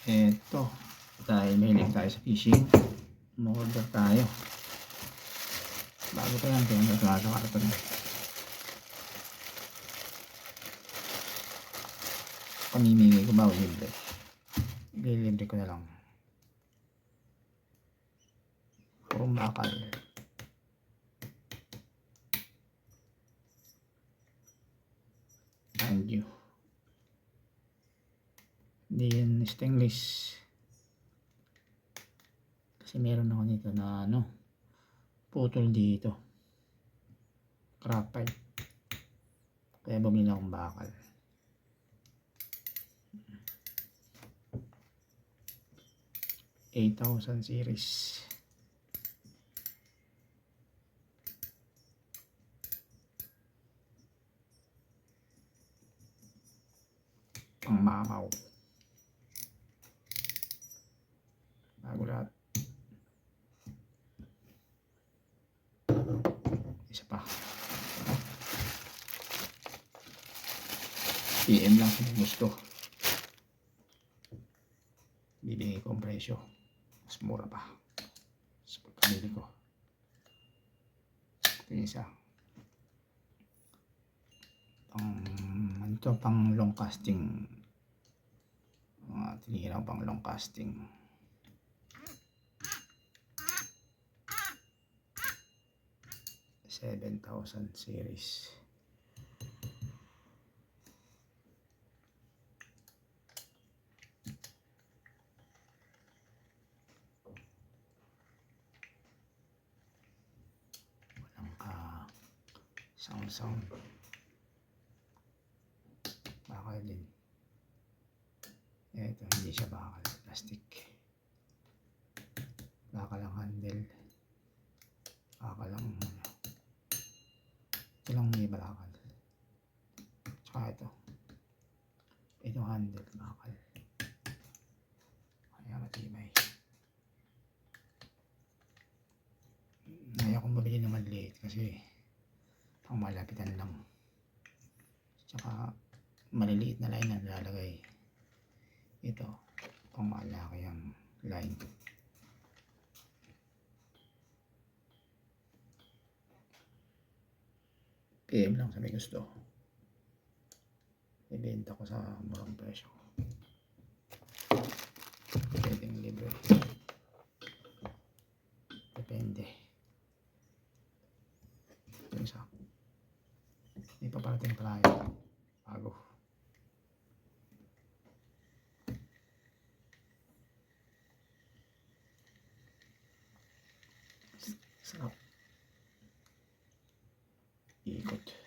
Eto, dahil mahilig tayo sa fishing, umorder tayo. Bago pa yan, kaya nasa karton. Pamimigay ko ba o libre? Ililibre ko na lang. Purong bakal. Thank you. Hindi yan stainless. Kasi meron ako nito na putol dito. Graphite. Kaya bumili na akong bakal. ₱8,000 series. Pang mamaw. Bago lahat. Isa pa. PM lang kung gusto. Bibigay ko ang presyo. Mas mura pa. Sa pagkabili ko. Ito yung isa. Ito pang long casting. Tinihiraw pang long casting. ₱7,000 series. Walang sound. Bakal din. Ito, hindi siya bakal. Plastic. Bakal ang handle. Bakal ang ito lang may bakal. Tsaka ito. Ito handle. Bakal. Kaya matibay. Ayaw kong mabili ng maliit kasi pang malapitan lang. Tsaka maliliit na line na nilalagay. Ito, pang malaki ang line. PM lang sa may gusto. Ibenta ko sa murang presyo. Pwedeng libre. Depende. Ito isa. May paparating pala yun. Bago. Sarap. Ikot.